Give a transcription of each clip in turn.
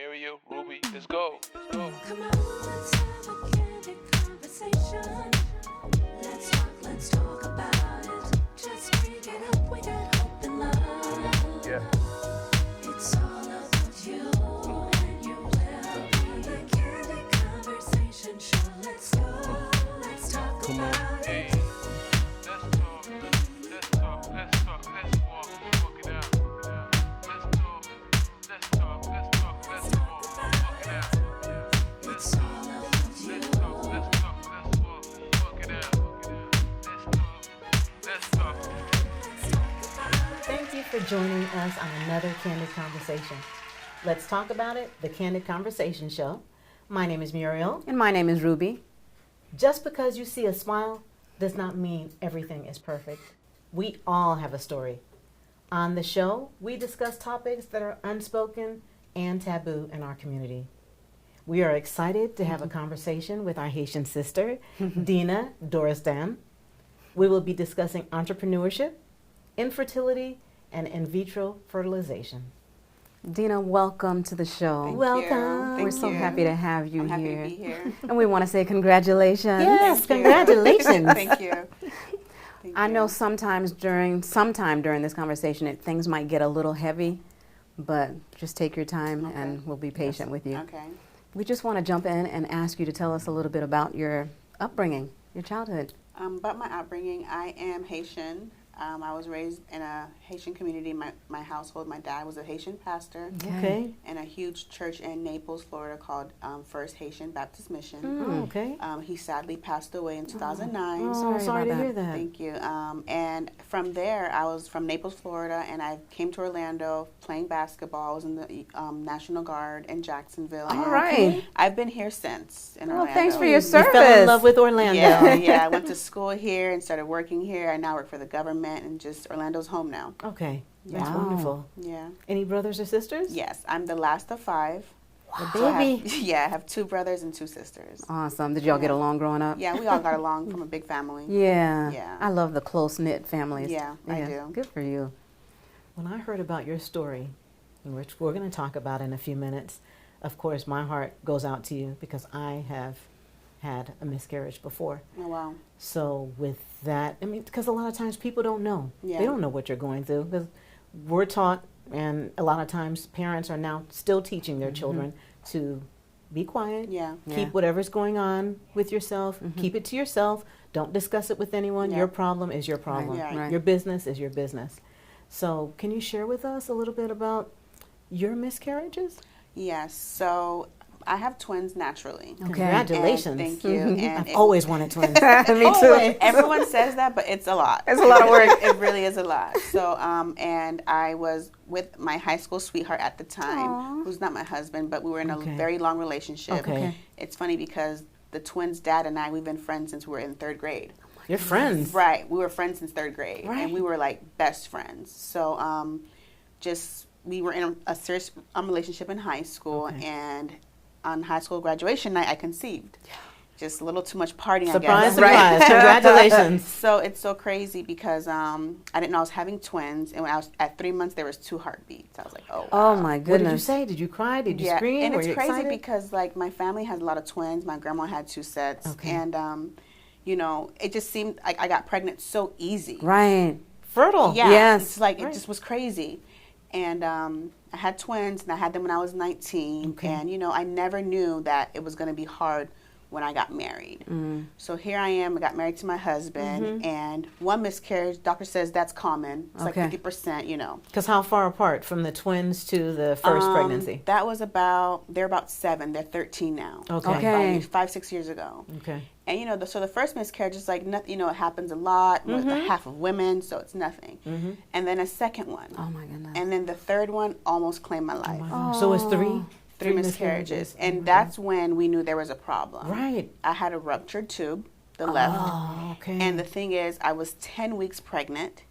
Mario, Ruby, let's go. Let's go. Come on, let's have a candid conversation. Let's talk about it. Just bring it up, we got hope and love. Yeah. It's all about you and your well-being. The candid conversation show. Let's go. Let's talk about Hey, it. let's walk it out. Let's talk, walk it out. It's all about you. Let's walk it out. Let's talk. Thank you for joining us on another Candid Conversation. Let's talk about it, the Candid Conversation Show. My name is Muriel. And my name is Ruby. Just because you see a smile does not mean everything is perfect. We all have a story. On the show, we discuss topics that are unspoken and taboo in our community. We are excited to have a conversation with our Haitian sister, Dina Dorestan. We will be discussing entrepreneurship, infertility, and in vitro fertilization. Dina, welcome to the show. Thank Welcome. you. We're Thank so you. happy to have you I'm happy here. to be here. And we want to say congratulations. Yes, Thank you. congratulations. Thank you. Thank I know you. sometime during this conversation, things might get a little heavy, but just take your time Okay. and we'll be patient with you. Okay. We just want to jump in and ask you to tell us a little bit about your upbringing, your childhood. About my upbringing, I am Haitian. I was raised in a Haitian community. My household, my dad was a Haitian pastor Okay. in a huge church in Naples, Florida called First Haitian Baptist Mission. Oh, okay. He sadly passed away in 2009. Oh, sorry to about hear that. Thank you. And from there, I was from Naples, Florida, and I came to Orlando playing basketball. I was in the National Guard in Jacksonville. All and right. I've been here since in Well, Orlando. thanks for your You service. fell in love with Orlando. Yeah, yeah. I went to school here and started working here. I now work for the government, and just Orlando's home now. Okay, that's Wow. wonderful. Yeah. Any brothers or sisters? Yes, I'm the last of 5. The So I baby. have, yeah, I have 2 brothers and 2 sisters. Awesome. Did y'all get along growing up? Yeah, we all got along from a big family. Yeah. Yeah. I love the close-knit families. Yeah, I do. Good for you. When I heard about your story, which we're going to talk about in a few minutes, of course, my heart goes out to you because I have had a miscarriage before. Oh, wow. So with that, I mean, because a lot of times people don't know. Yeah. They don't know what you're going through because we're taught, and a lot of times parents are now still teaching their children to be quiet. Yeah. Keep whatever's going on with yourself. Keep it to yourself. Don't discuss it with anyone. Yeah. Your problem is your problem. Yeah. Right. Your business is your business. So can you share with us a little bit about your miscarriages? Yes. So I have twins naturally. Okay. Congratulations. And thank you. And I've always wanted twins. Me too. Everyone says that, but it's a lot. It's a lot of work. It really is a lot. So, and I was with my high school sweetheart at the time, Aw. who's not my husband, but we were in Okay. a very long relationship. Okay. It's funny because the twins' dad and I, we've been friends since we were in 3rd grade. You're friends. Right. We were friends since 3rd grade. Right. And we were like best friends. So, we were in a serious relationship in high school, Okay. and on high school graduation night, I conceived. Just a little too much partying, Surprise, I guess. surprise. Congratulations. So it's so crazy because I didn't know I was having twins, and when I was at 3 months, there was 2 heartbeats. I was like, oh, Oh wow. my What did you goodness. say? Did you cry? Did you Yeah, scream? and Were it's you crazy excited? because like my family has a lot of twins. My grandma had 2 sets, Okay. and you know, it just seemed like I got pregnant so easy. Right. Fertile. Yeah, Yes. it's like Right. it just was crazy. And I had twins, and I had them when I was 19. Okay. And you know, I never knew that it was going to be hard when I got married. So here I am. I got married to my husband, and 1 miscarriage. Doctor says that's common. It's Okay. like 50%. You know. Because how far apart from the twins to the first pregnancy? That was they're about 7. They're 13 now. Okay. Okay. 5-6 years ago. Okay. And you know, so the first miscarriage is like nothing. You know, it happens a lot with half of women, so it's nothing. And then a second one. Oh my goodness. And then the third one almost claimed my life. Wow. So it's 3? 3 miscarriages. And that's when we knew there was a problem. Right. I had a ruptured tube, the left. Oh, okay. And the thing is, I was 10 weeks pregnant.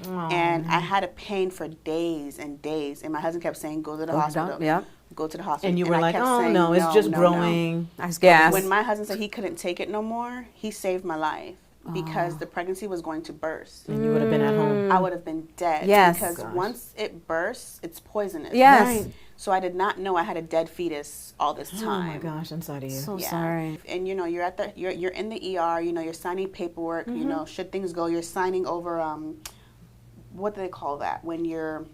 Oh, And I had a pain for days and days. And my husband kept saying, go to the hospital. Yep. Go to the hospital. and you were I like, kept oh, saying, no, it's just no, no." growing. I guess. When my husband said he couldn't take it no more, he saved my life because the pregnancy was going to burst. And you would have been at home. I would have been dead. Yes. Because Gosh. once it bursts, it's poisonous. Yes. Right. So I did not know I had a dead fetus all this Oh time. my gosh, I'm sorry to you. So Yeah. sorry. And you're in the ER, you're signing paperwork, should things go, you're signing over what do they call that? When you're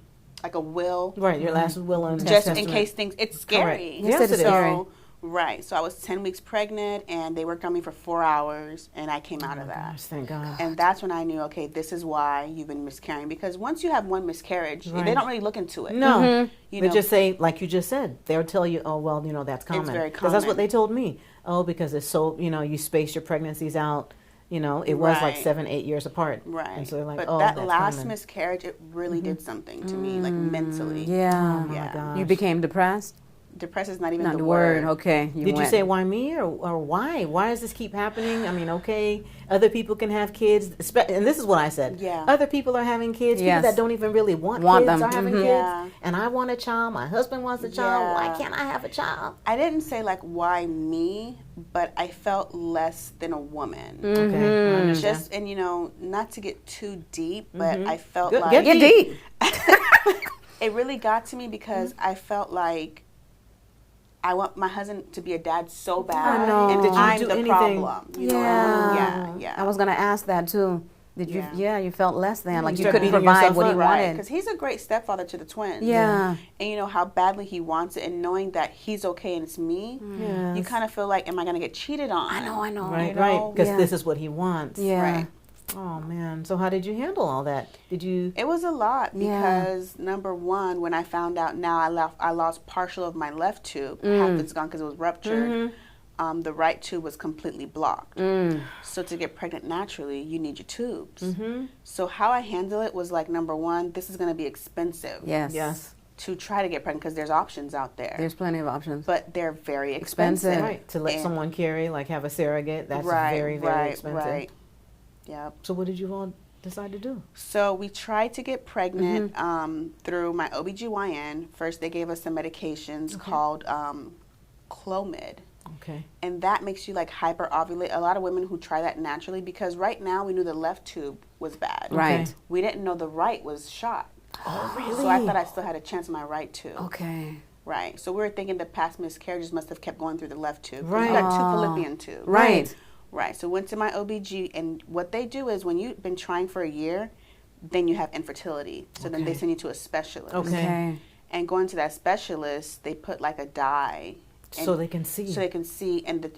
like a will, Right, your last will and just testament. in case things, it's scary. Yes, it is. So, right. So I was 10 weeks pregnant and they worked on me for 4 hours and I came out of that. Gosh, thank God. And that's when I knew, okay, this is why you've been miscarrying. Because once you have one miscarriage, Right. they don't really look into it. No, You they know. just say, like you just said, they'll tell you, oh, well, that's common. very Because that's what common. they told me. Oh, because it's so, you space your pregnancies out. It was like Right. 7-8 years apart. Right. And so they're like, but oh, that that's last common. miscarriage, it really did something to me, like mentally. Yeah. Oh my Yeah. gosh. You became depressed? Depressed is not even Not the the word. word. Okay. Did you went. say why me or why? Why does this keep happening? I mean, okay, other people can have kids, and this is what I said. Yeah. Other people are having kids. Yes. People that don't even really want Want kids them. are having Mhm. kids. Yeah. And I want a child. My husband wants a child. Why Yeah. can't I have a child? I didn't say like why me, but I felt less than a woman. Okay. I understand. Just and not to get too deep, but I felt Good- like get Get deep. it really got to me because I felt like I want my husband to be a dad so bad, I know. and Did you I'm do the anything? problem. You know what I mean? Yeah. I was going to ask that too. Did you? Yeah. Yeah, you felt less than. Like you started couldn't beating provide yourself what he up. Right, wanted. because he's a great stepfather to the twins. Yeah. And you know how badly he wants it, and knowing that he's okay and it's me, Yes. you kind of feel like, am I going to get cheated on? I know. Right, you right. know? Because Yeah. this is what he wants. Yeah. Right. Oh man. So how did you handle all that? Did you? It was a lot Yeah. because number one, when I found out now I lost partial of my left tube. Half it's gone because it was ruptured. The right tube was completely blocked. So to get pregnant naturally, you need your tubes. So how I handle it was like, number one, this is going to be expensive Yes. Yes. to try to get pregnant because there's options out there. There's plenty of options. But they're very expensive. Expensive. Right. To let And- someone carry, like have a surrogate, that's very, very expensive. Right. Yep. So what did you all decide to do? So we tried to get pregnant through my OBGYN. First, they gave us some medications called Clomid. Okay. And that makes you like hyperovulate. A lot of women who try that naturally, because right now we knew the left tube was bad. Right. Okay. We didn't know the right was shot. Oh, really? So I thought I still had a chance in my right tube. Okay. Right. So we were thinking the past miscarriages must have kept going through the left tube. 'Cause Right. You got two fallopian tubes. Right. Right. So went to my OBG, and what they do is when you've been trying for a year, then you have infertility. So then they Okay. send you to a specialist. Okay. Okay. And going to that specialist, they put like a dye. So and- they can see. So they can see, and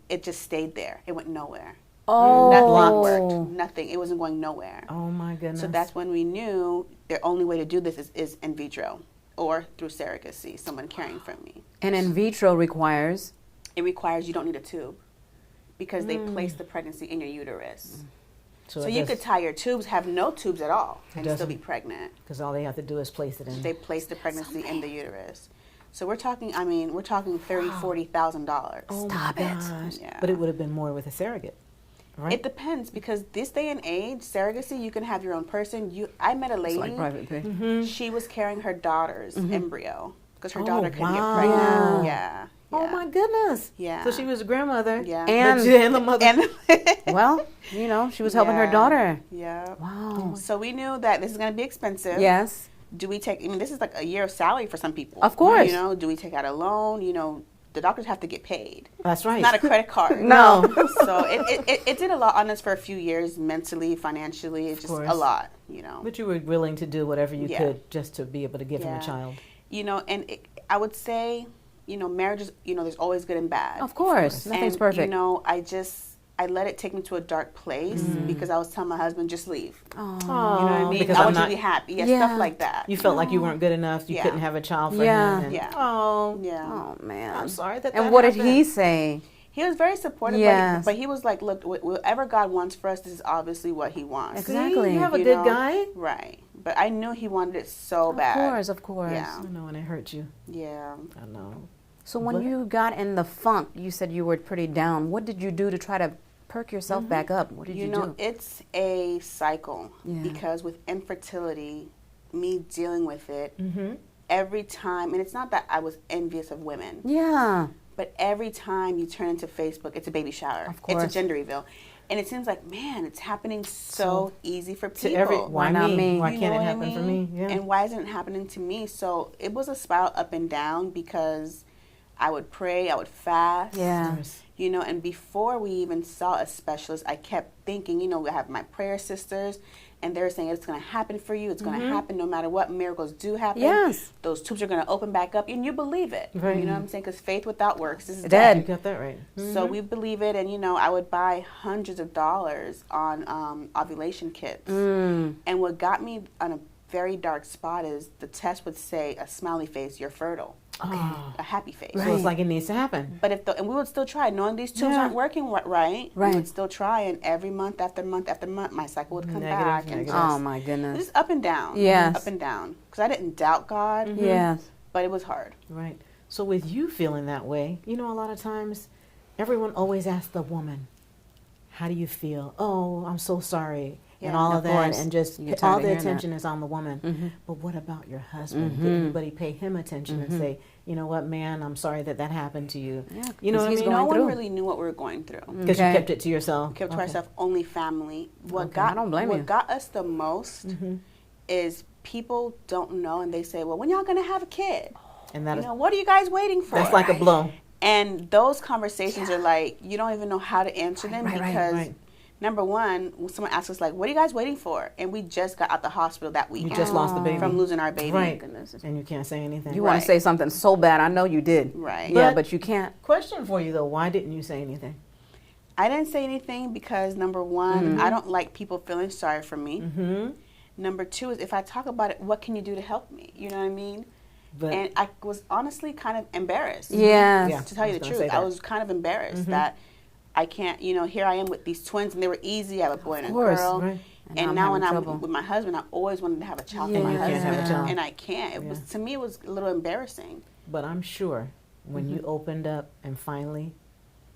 it just stayed there. It went nowhere. Oh. Nothing worked. Nothing. It wasn't going nowhere. Oh my goodness. So that's when we knew the only way to do this is in vitro or through surrogacy, someone caring for me. And in vitro requires. It requires you don't need a tube because they place the pregnancy in your uterus. So you could tie your tubes, have no tubes at all, and still be pregnant. because all they have to do is place it in. They place the pregnancy in the uterus. So we're talking $30,000-$40,000. Oh Stop my it. gosh. Yeah. But it would have been more with a surrogate, right? It depends because this day and age, surrogacy, you can have your own person. I met a It's lady. like private pay. She was carrying her daughter's embryo because her Oh, daughter couldn't wow. get pregnant. Yeah. Yeah. Oh my goodness. Yeah. So she was a grandmother. Yeah. And- and the mother. And Well, she was helping her Yeah. daughter. yeah. Wow. So we knew that this is going to be expensive. Yes. Do we take? I mean, this is like a year of salary for some people. Of course. Do we take out a loan? The doctors have to get paid. That's right. Not a credit card. No. So it did a lot on us for a few years, mentally, financially. It's just course. a lot. But you were willing to do whatever you Yeah. could just to be able to give him Yeah. a child. And I would say, marriages, there's always good and bad. Of course. Nothing's And, perfect. I let it take me to a dark place because I was telling my husband, just leave. Oh. You know what I mean? Because I I'm want you not. to be happy. Yeah, Yeah. stuff like that. You felt like you weren't good enough. You Yeah. couldn't have a child for Yeah. him. And, Yeah. Oh. Yeah. Oh, man. I'm sorry that. And that what did happened. he say? He was very supportive, Yes. but he was like, look, whatever God wants for us, this is obviously what he wants. See, Exactly. you have a You good know? guy. Right. But I knew he wanted it so bad. Of course. Yeah. I know, and it hurt you. Yeah. I know. So when What? you got in the funk, you said you were pretty down. What did you do to try to perk yourself back up? What did you, do? It's a cycle Yeah. because with infertility, me dealing with it, Mm-hmm. every time, and it's not that I was envious of women, Yeah. but every time you turn into Facebook, it's a baby shower. Of It's course. a gender reveal. And it seems like, man, it's happening so easy for To people. why not me? me? Why You can't know it what I happen for me? mean? Yeah. And why isn't it happening to me? So it was a spiral up and down because I would pray, I would fast. Yeah. Yes. You know, and before we even saw a specialist, I kept thinking, you know, we have my prayer sisters, and they're saying it's going to happen for you. It's going to happen no matter what. Miracles do happen. Yes. Those tubes are going to open back up, and you believe it. Right. You know what I'm saying? Because faith without works is Dead. dead. You got that right. So we believe it, and you know, I would buy hundreds of dollars on ovulation kits. Mm. And what got me on a very dark spot is the test would say a smiley face, you're fertile, Oh. a happy face. So it's like it needs to happen. But and we would still try, knowing these tubes Yeah. aren't working right. We Right. would still try, and every month after month after month, my cycle would come Negative, back, and negative. Oh my goodness. just up and down. Yes. Up and down. Because I didn't doubt God, Yes. but it was hard. Right. So with you feeling that way, you know, a lot of times everyone always asks the woman, how do you feel? Oh, I'm so sorry. And Yeah. all Of of that. course. And just You get all tired of the hearing that. attention is on the woman. Mhm. But what about your husband? Did Mhm. anybody pay him attention and say, you know what, man, I'm sorry that happened to you? Yeah, You know 'cause what I he's mean? No going one through. really knew what we were going through. Because Okay. you kept it to yourself. Kept to Okay. ourselves, only family. What Okay. got I don't blame what you. got us the most is people don't know, and they say, well, when y'all gonna have a kid? And that You is, know, what are you guys waiting for? that's like a blow. And those conversations are like, you don't even know how to answer them right, because right. number one, when someone asks us like, what are you guys waiting for? And we just got out the hospital that You weekend. just lost the baby. from losing our baby. Right. Goodness. And you can't say anything. You want Right. to say something so bad. I know you did. Right. Yeah, But- but you can't. Question for you, though. Why didn't you say anything? I didn't say anything because number one, I don't like people feeling sorry for me. Mm-hmm. Number two is if I talk about it, what can you do to help me? You know what I mean? But And I was honestly kind of embarrassed. Yes. Yeah. To tell you I the was gonna truth, say I that. was kind of embarrassed that I can't, you know, here I am with these twins and they were easy. I have a boy and a course, girl. right. And And I'm now when having I'm trouble. with my husband, I always wanted to have a child for And my you can't husband. have a child. And I can't. It was to me it was a little embarrassing. But I'm sure when you opened up and finally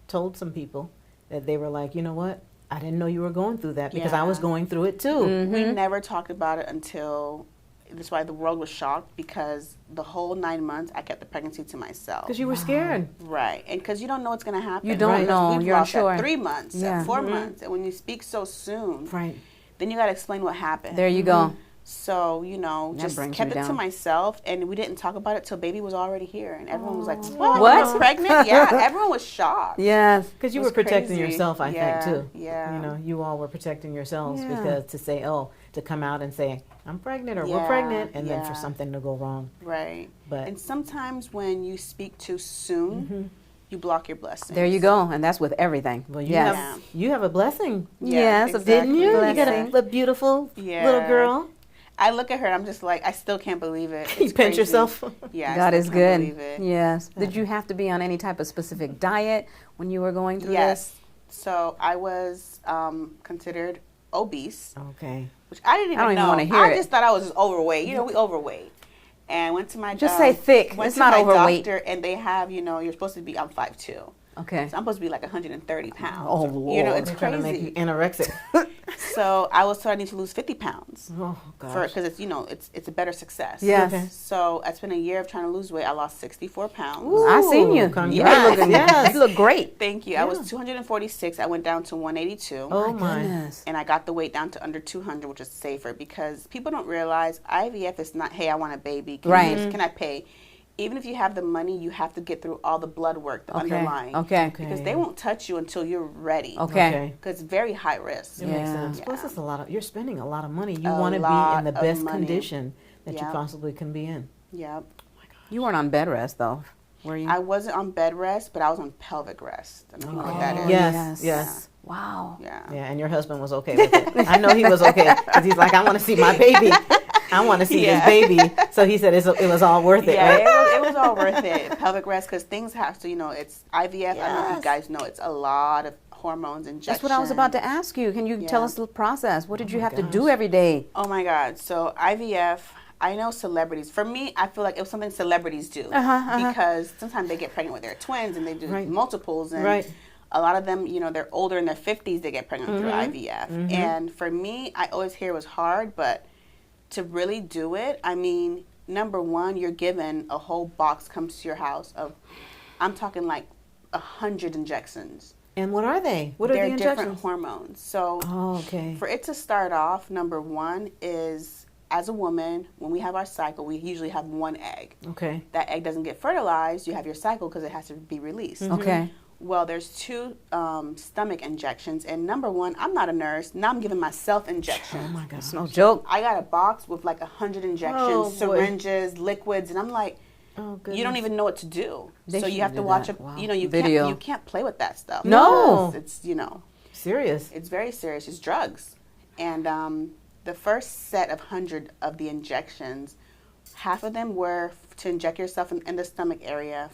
told some people that they were like, you know what? I didn't know you were going through that because I was Yeah. going through it too. We never talked about it until that's why the world was shocked because the whole 9 months I kept the pregnancy to myself. Because you were scared. Right. And because you don't know what's going to happen. You don't Right. know. We've You're lost unsure. at 3 months, Yeah. at 4 months. And when you speak so soon, Right. then you got to explain what happened. There you go. So, you know, That just brings kept you it to down. myself, and we didn't talk about it till baby was already here, and everyone was like, "What? What? You're pregnant?" Yeah, everyone was shocked. Yes. Because you It were was protecting crazy. yourself, I Yeah, think, too. yeah. You know, you all were protecting yourselves Yeah. because to say, oh, to come out and say, I'm pregnant or we're Yeah, pregnant, and then for yeah. something to go wrong. Right. But And sometimes when you speak too soon, you block your blessings. There you go. And that's with everything. well, you yes. have you have a blessing, Yeah, Yes, didn't you? exactly. You got Blessing. a beautiful Yeah. little girl. I look at her and I'm just like, I still can't believe it. You It's pinch crazy. yourself. Yeah, I God still is can't good. believe it. Yes. Did you have to be on any type of specific diet when you were going through Yes. this? So I was considered obese, Okay. which I didn't even I don't even know. wanna hear I it. just thought I was just overweight. You know, we overweight. And went to my Just say thick. Went It's to not my overweight. doctor, and they have, you know, you're supposed to be. I'm 5'2", Okay. so I'm supposed to be like 130 pounds. Oh, You know, Lord. it's They're trying to make you crazy. anorexic. So I was told I need to lose 50 pounds Oh gosh. because it's, you know, it's a better success. Yes. Okay. So I spent a year of trying to lose weight. I lost 64 pounds. I seen you. Congrats. You looking, Yes. you look great. Thank you. I was 246. I went down to 182. Oh my. Goodness. And I got the weight down to under 200, which is safer because people don't realize IVF is not, hey, I want a baby. Right. Can I pay? Even if you have the money, you have to get through all the blood work, the Okay. underlying. Okay. Because they won't touch you until you're ready. Okay. Because it's very high risk. It makes Yeah. sense. Plus, Yeah. it's a lot of. You're spending a lot of money. You A want to be lot in the of best money. condition that you Yeah. possibly can be in. Yep. You weren't on bed rest though, were you? I wasn't on bed rest, but I was on pelvic rest. I don't know what that is. Yes. Yes. Wow. Yeah. Yeah, and your husband was okay with it. I know he was okay because he's like, I want to see my baby. I want to see Yeah. this baby. So he said it was all worth it, Yeah, right? it was all worth it. Pelvic rest, because things have to, you know, it's IVF. I don't know if Yes. you guys know, it's a lot of hormones, injections. That's what I was about to ask you. Can you tell Yeah. us the process? What did you my have to gosh. do every day? Oh my God. So IVF, I know celebrities. For me, I feel like it was something celebrities do because sometimes they get pregnant with their twins and they do Right. multiples. And Right. a lot of them, you know, they're older in their 50s, they get pregnant through IVF. And for me, I always hear it was hard, but to really do it, I mean, number one, you're given a whole box comes to your house of, I'm talking like 100 injections. And what are they? What are They're the injections? different hormones. So Oh, okay. for it to start off, number one is, as a woman, when we have our cycle, we usually have one egg. Okay. That egg doesn't get fertilized, you have your cycle because it has to be released. Okay. Well, there's two stomach injections, and number one, I'm not a nurse. Now I'm giving myself injections. Oh my God. It's no joke. I got a box with like 100 injections, Oh, boy. syringes, liquids, and I'm like, Oh, goodness. you don't even know what to do. They So you should have to do watch that. a, Wow. you know, you Video. can't play with that stuff. No. It's you know, Serious. it's very serious. It's drugs, and the first set of 100 of the injections, half of them were to inject yourself in the stomach area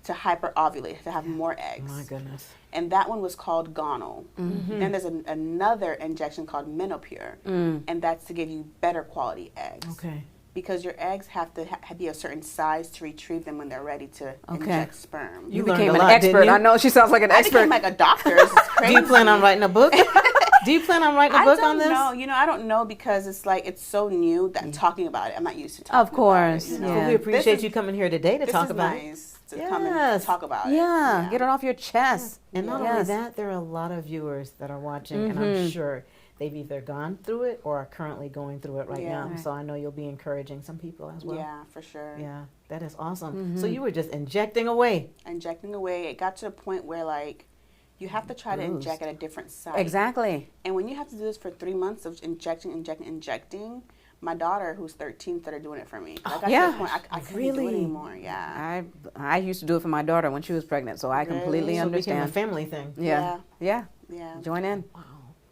to hyperovulate, to have more eggs. My goodness. And that one was called gonal. Then there's another injection called menopure, and that's to give you better quality eggs. Okay. Because your eggs have to be a certain size to retrieve them when they're ready to inject sperm. You You learned became a an lot, didn't expert. you? I know she sounds like an I expert. became like a doctor. It's crazy. Do you plan on writing a book? Do you plan on writing a book on this? No, you know, I don't know because it's like it's so new that talking about it, I'm not used to talking Of course, about it. You know? Well, we Yeah. appreciate This is- you coming here today to This talk is about it. nice to come and Yes. talk about it. Yeah, get it off your chest. And not only Yes. that, there are a lot of viewers that are watching, and I'm sure they've either gone through it or are currently going through it right Yeah. now. Right. So I know you'll be encouraging some people as well. Yeah, for sure. Yeah, that is awesome. So you were just injecting away. Injecting away, it got to the point where like you have to try to inject at a different site. Exactly. And when you have to do this for 3 months of injecting, my daughter, who's 13, started doing it for me. I got to yeah. the point I couldn't do Really? it anymore. Yeah. I used to do it for my daughter when she was pregnant, so I completely Really? So it became a understand. family thing. Yeah. Yeah. Yeah. Join in. Wow.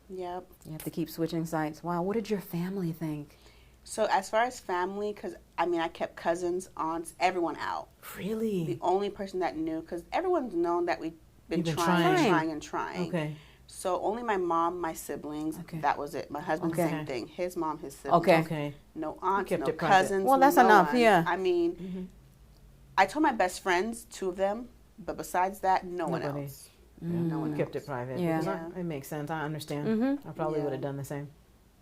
Yep. You have to keep switching sites. Wow, what did your family think? So as far as family, because I mean, I kept cousins, aunts, everyone out. The Really? only person that knew, because everyone's known that we've been You've been trying and trying. trying. Okay. So only my mom, my siblings, Okay. that was it. My husband, Okay. same thing. His mom, his siblings. Okay. Okay. No aunts, kept no it private. cousins. Well, that's no enough, one. yeah. I mean, I told my best friends, 2 of them, but besides that, no one Nobody. else. Yeah, No one kept else. it private. Yeah. Because Yeah. it makes sense. I understand. Mm-hmm. I probably Yeah. would have done the same.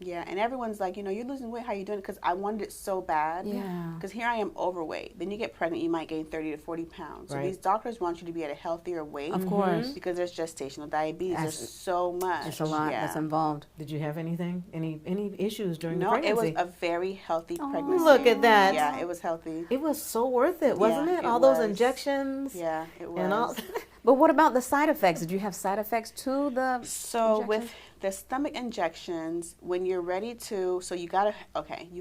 Yeah, and everyone's like, you're losing weight. How you doing it? Because I wanted it so bad. Yeah. Because here I am overweight. Then you get pregnant, you might gain 30 to 40 pounds. So Right. these doctors want you to be at a healthier weight. Of course. Because there's gestational diabetes. That's- There's so much. It's a lot Yeah. that's involved. Did you have anything? Any issues during No, the it was pregnancy? a very healthy pregnancy. Look at that. Yeah, it was healthy. It was so worth it, wasn't Yeah, it? it All those was. injections. Yeah, it was. And all. But what about the side effects? Did you have side effects to the So injection? with the stomach injections, when you're ready to, so you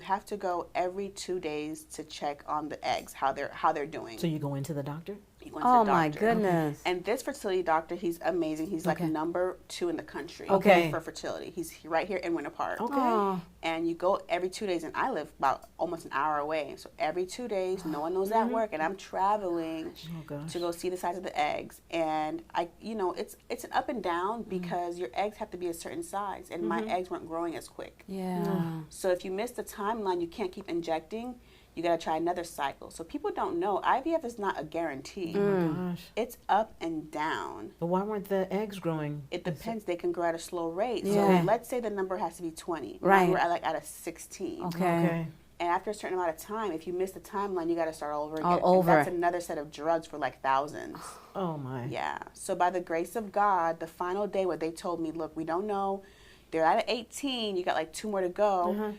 have to go every 2 days to check on the eggs, how they're doing. So you go into the doctor? You went to Oh the my doctor. goodness. And this fertility doctor, he's amazing. He's like Okay. number 2 in the country Okay. for fertility. He's right here in Winter Park. Okay. Oh. And you go every 2 days, and I live about almost an hour away. So every 2 days, no one knows that work, and I'm traveling Oh gosh. to go see the size of the eggs. And it's an up and down because your eggs have to be a certain size, and my eggs weren't growing as quick. Yeah. So if you miss the timeline, you can't keep injecting. You got to try another cycle. So people don't know IVF is not a guarantee. Oh my gosh. It's up and down. But why weren't the eggs growing? It depends. They can grow at a slow rate. Yeah. So let's say the number has to be 20. Now Right. we're at a 16. Okay. Okay. And after a certain amount of time, if you miss the timeline, you got to start all over again. All And over. that's another set of drugs for like thousands. Oh my. Yeah. So by the grace of God, the final day where they told me, look, we don't know. They're at 18. You got like 2 more to go.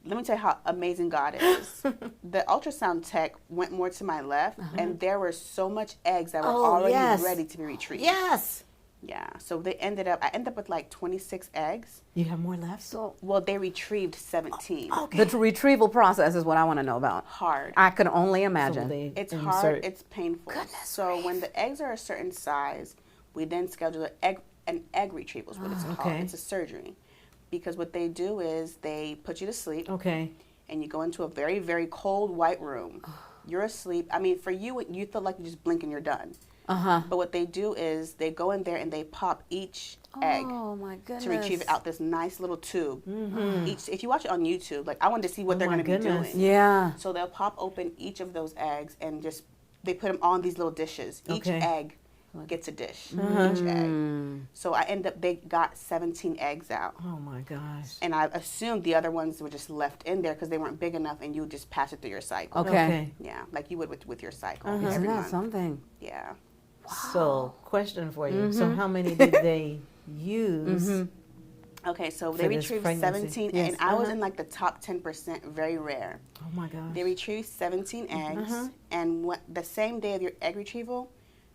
Let me tell you how amazing God is. The ultrasound tech went more to my left, and there were so much eggs that were Oh, already yes. ready to be retrieved. Yes. Yeah. So I ended up with like 26 eggs. You have more left? So Well, they retrieved 17. Okay. the retrieval process is what I want to know about. Hard. I could only So imagine. they It's insert- hard. It's painful. So when the eggs are a certain size, we then schedule an egg retrieval is what it's called. okay. It's a surgery. Because what they do is they put you to sleep, Okay. and you go into a very, very cold white room. You're asleep. I mean, for you feel like you just blink and you're done. Uh-huh. But what they do is they go in there and they pop each egg Oh my goodness. to retrieve it out this nice little tube. If you watch it on YouTube, like I wanted to see what Oh they're my going to be goodness. doing. Yeah. So they'll pop open each of those eggs and they put them on these little dishes. Each Okay. egg gets a dish. Each egg. So they got 17 eggs out. Oh my gosh. And I assumed the other ones were just left in there because they weren't big enough, and you would just pass it through your cycle. Okay. Yeah, like you would with your cycle Isn't every that month. something? Yeah. So, question for you. So, how many did they use? Okay, so For they this retrieved pregnancy. 17, Yes. and I was in like the top 10%, very rare. Oh my gosh. They retrieved 17 eggs, and the same day of your egg retrieval,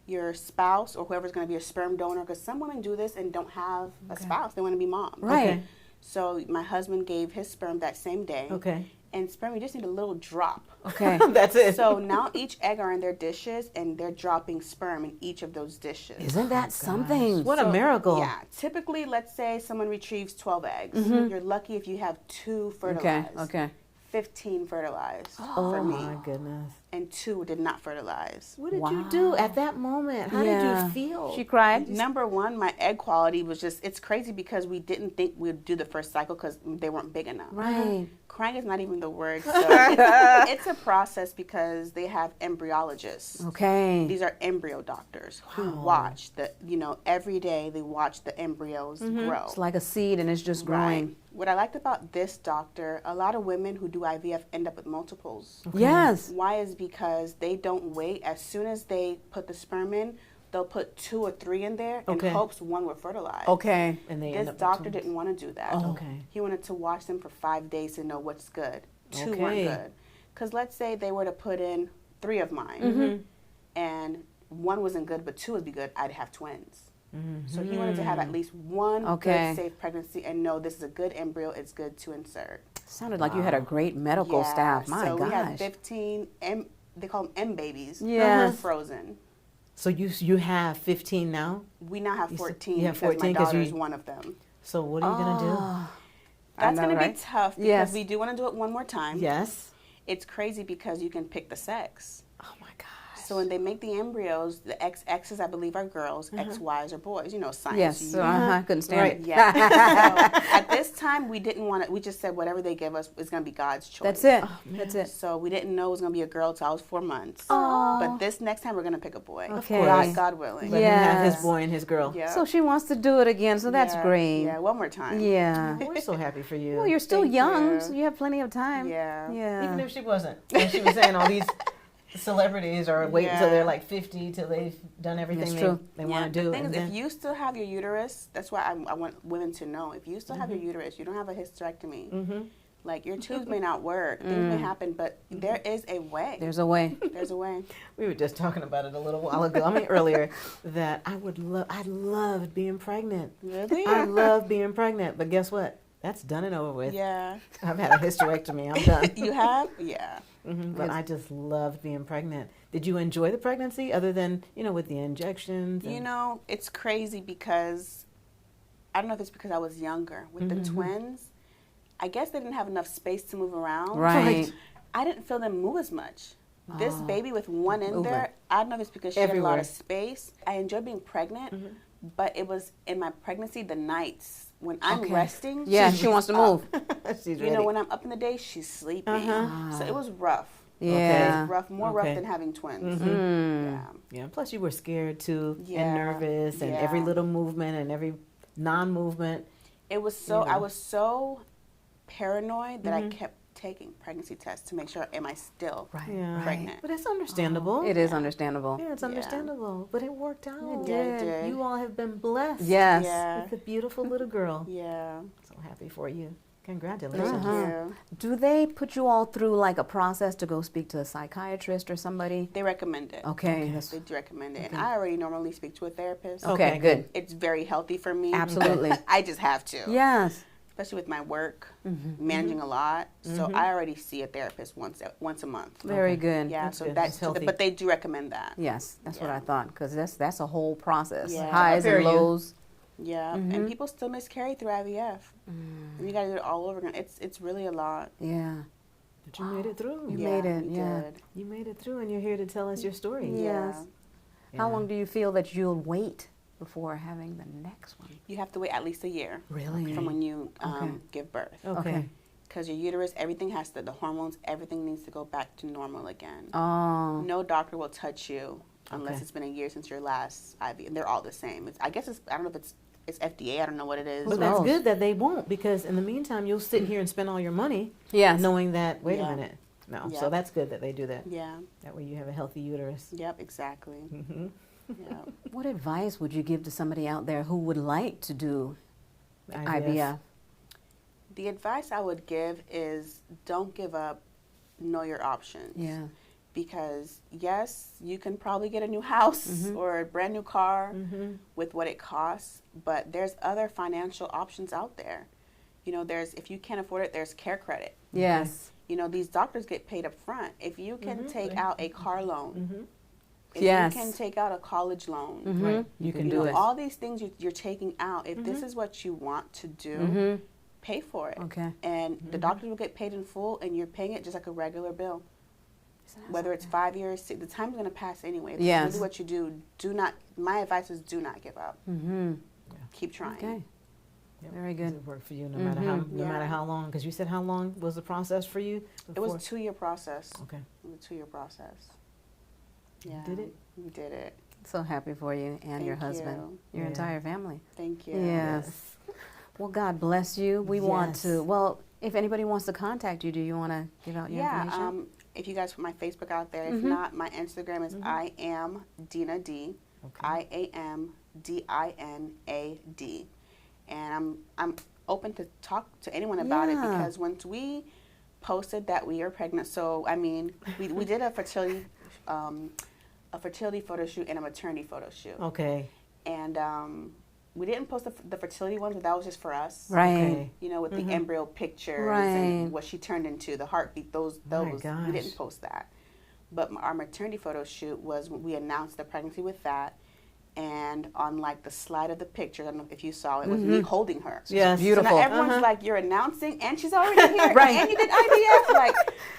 your spouse or whoever's going to be a sperm donor, because some women do this and don't have a spouse, they want to be moms. Right. Okay. So my husband gave his sperm that same day. Okay. And sperm, you just need a little drop. Okay. That's it. So now each egg are in their dishes, and they're dropping sperm in each of those dishes. Isn't that something? What a miracle. Yeah. Typically, let's say someone retrieves 12 eggs. You're lucky if you have 2 fertilized. Okay. 15 fertilized Oh for me, my goodness. and 2 did not fertilize. What did you do at that moment? How did you feel? She cried. Number one, my egg quality was it's crazy because we didn't think we'd do the first cycle because they weren't big enough. Right. Crying is not even the word. So it's a process because they have embryologists. Okay. These are embryo doctors who watch every day they watch the embryos grow. It's like a seed and it's just growing. Right. What I liked about this doctor, a lot of women who do IVF end up with multiples. Yes. Why is because they don't wait. As soon as they put the sperm in, they'll put 2 or 3 in there in hopes one will fertilize. Okay. And they This end up with doctor twins. didn't want to do that. Okay. He wanted to watch them for 5 days to know what's good. 2 Okay. weren't good. Because let's say they were to put in 3 of mine, and 1 wasn't good, but 2 would be good, I'd have twins. So he wanted to have at least 1 Okay. good, safe pregnancy and know this is a good embryo, it's good to insert. Sounded like you had a great medical staff. My so gosh. we had 15 they call them M babies. Yes. Frozen. So you have 15 now? We now have You 14 have because 14 my 'cause daughter you- is one of them. So what are you going to That's know, going to right? be tough because Yes. we do want to do it one more time. do? Yes. It's crazy because you can pick the sex. Oh my gosh. So when they make the embryos, the XXs I believe are girls, XYs are boys. You know, science. Yes. You- So I couldn't stand Right. it. Yeah. So at this time, we didn't want to. We just said whatever they give us is going to be God's choice. That's it. That's it. So we didn't know it was going to be a girl till I was 4 months. Aw. But this next time we're going to pick a boy. Okay. God willing. Let him have his Yes. boy and his girl. Yeah. So she wants to do it again. So that's Yeah. great. Yeah, one more time. Yeah. We're so happy for you. Well, you're still Thank young, you. so you have plenty of time. Yeah. Yeah. Even if she wasn't. And she was saying all these celebrities are waiting until they're Yeah. like 50 till they've done everything That's they, true. they want to do. The thing and is, then, if you still have your uterus, that's why I want women to know. If you still have Mm-hmm. your uterus, you don't have a hysterectomy. Like your tubes may not work, things may happen, but there is a way. There's a way. There's a way. we were just talking about it a little while ago. I mean, earlier, that I loved being pregnant. Really? I love being pregnant, but guess what? That's done and over with. Yeah. I've had a hysterectomy. I'm done. You have? Yeah. But I just loved being pregnant. Did you enjoy the pregnancy other than, with the injections? You know, it's crazy because I don't know if it's because I was younger. With the twins, I guess they didn't have enough space to move around. Right. I didn't feel them move as much. This baby with one in Moving. there, I don't know if it's because she had a lot Everywhere. of space. I enjoy being pregnant, but it was in my pregnancy the nights when I'm Okay. resting. Yeah, she's she wants to up. move. She's You ready. know, when I'm up in the day, she's sleeping. So it was rough. It Yeah. was rough, more Okay. rough than having twins. Mm. Yeah. Yeah, plus you were scared too Yeah, and nervous and every yeah. little movement and every non-movement. It was so I was so paranoid that I kept taking pregnancy tests to make sure am I still pregnant. But it's understandable. It is understandable. Yeah, it's understandable. But it worked out. Yeah, it did. You all have been blessed. Yes. Yeah. With a beautiful little girl. Yeah. So happy for you. Congratulations. Thank you. Do they put you all through like a process to go speak to a psychiatrist or somebody? They recommend it. Okay. They do recommend it. And I already normally speak to a therapist. Okay, Okay, good. It's very healthy for me. Absolutely. I just have to. Yes. Especially with my work, managing a lot. So I already see a therapist once a month. Very good. Yeah, That's so good. that's It's healthy. but they do recommend that. Yes, that's what Yeah. I thought because that's a whole process. Yeah. Highs I hear and you. lows. Yeah, and people still miscarry through IVF. And you got to do it all over again. It's really a lot. Yeah. But you made it through. You made it, we yeah. did. You made it through and you're here to tell us your story. Yes. Yeah. How long do you feel that you'll wait before having the next one? You have to wait at least a year Really? from when you Okay. give birth. Okay. Because your uterus, everything has to, the hormones, everything needs to go back to normal again. Oh. No doctor will touch you unless Okay. it's been a year since your last IV. They're all the same. I guess I don't know if it's FDA. I don't know what it is. But that's good that they won't, because in the meantime, you'll sit here and spend all your money Yes. knowing that, wait Yeah. a minute. No. Yeah. So that's good that they do that. Yeah. That way you have a healthy uterus. Yep. Exactly. Yeah. What advice would you give to somebody out there who would like to do IVF? The advice I would give is don't give up, know your options. Yeah. Because yes, you can probably get a new house Mm-hmm. or a brand new car with what it costs, but there's other financial options out there. You know, if you can't afford it, there's care credit. Yes. You know, these doctors get paid up front. If you can take out a car loan, if Yes. you can take out a college loan, Right. You can you do know, it. all these things you're taking out. If this is what you want to do, pay for it. Okay. And the doctors will get paid in full, and you're paying it just like a regular bill. Whether it's 5 years, the time's going to pass anyway. If Yes. it's really what you do not, my advice is do not give up. Keep trying. Okay. Yep. Very Does good. it work for you no matter how long? Because you said how long was the process for you? It was before- a 2-year process. Okay. It was a 2-year process. Yeah. Did it? We did it. So happy for you and your Thank husband, you. your Yeah. entire family. Thank you. Yes. Well, God bless you. We want Yes. to, well, if anybody wants to contact you, do you want to give out your Yeah. information? If you guys put my Facebook out there, if not, my Instagram is I am Dina D. Okay. IAMDINAD. And I'm open to talk to anyone about it Yeah. because once we posted that we are pregnant, so I mean, we did a fertility photo shoot and a maternity photo shoot, Okay. and we didn't post the fertility ones, but that was just for us. Right. Okay. You know, with the embryo pictures Right. and what she turned into, the heartbeat, those My we gosh. didn't post that. But our maternity photo shoot was when we announced the pregnancy with that, and on like the slide of the picture, I don't know if you saw it, was me holding her. Yes. Beautiful. So now everyone's like, you're announcing, and she's already here, Right. and you did IVF. Like,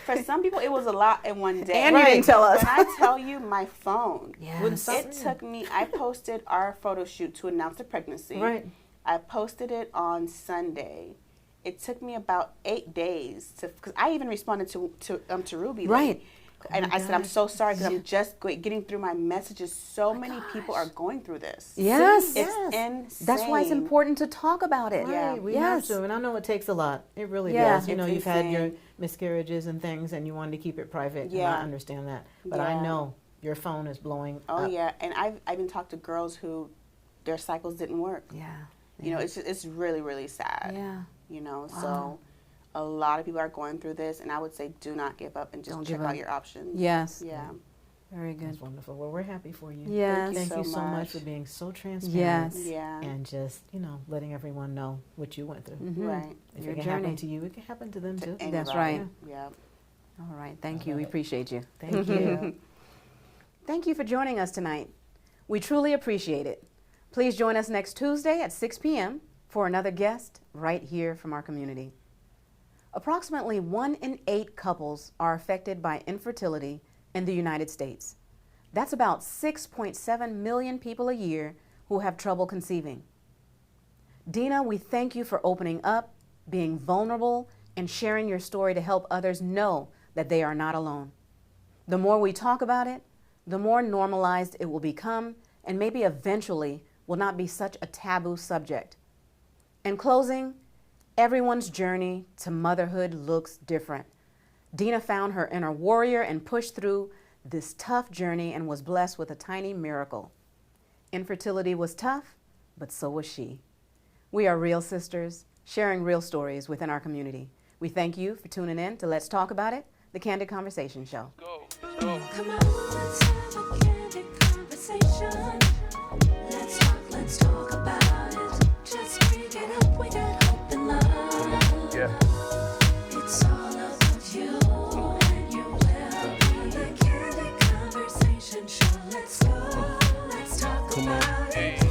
for some people, it was a lot in one day. And you didn't tell us. When I tell you, my phone, Wouldn't stop it took me. I posted our photo shoot to announce the pregnancy. Right. I posted it on Sunday. It took me about 8 days because I even responded to Ruby. Right. And I said, I'm so sorry because I'm just getting through my messages. So many people are going through this. Yes. It's insane. That's why it's important to talk about it. Yeah. Right, we Yes. have to, and I know it takes a lot. It really Yeah. does. You know, It's you've had your insane. miscarriages and things, and you wanted to keep it private. Yeah. And I understand that, but I Yeah. know your phone is blowing Oh, up. yeah. And I've even talked to girls who their cycles didn't work. Yeah. You know, it's really, really sad. Yeah. You know, Wow. so a lot of people are going through this, and I would say do not give up and just Don't check give out up. your options. Yes. Yeah. Very good. That's wonderful. Well, we're happy for you. Yes. Thank Thank you so much much. for being so transparent. Yes. Yeah. And just, letting everyone know what you went through. Right. If Your it can journey. happen to you, it can happen to them too. Anybody. That's right. Yeah. All right. Thank you. We appreciate you. Thank you. Thank you for joining us tonight. We truly appreciate it. Please join us next Tuesday at 6 p.m. for another guest right here from our community. Approximately 1 in 8 couples are affected by infertility in the United States. That's about 6.7 million people a year who have trouble conceiving. Dina, we thank you for opening up, being vulnerable, and sharing your story to help others know that they are not alone. The more we talk about it, the more normalized it will become, and maybe eventually will not be such a taboo subject. In closing, everyone's journey to motherhood looks different. Dina found her inner warrior and pushed through this tough journey and was blessed with a tiny miracle. Infertility was tough, but so was she. We are real sisters, sharing real stories within our community. We thank you for tuning in to Let's Talk About It, the Candid Conversation Show. Go. Let's go. Come on, let's have a candid conversation. Let's talk about it. Just bring it up, we got hope and love. Yeah. It's all about you and your well-being. The candid conversation show. Let's go, let's talk about it.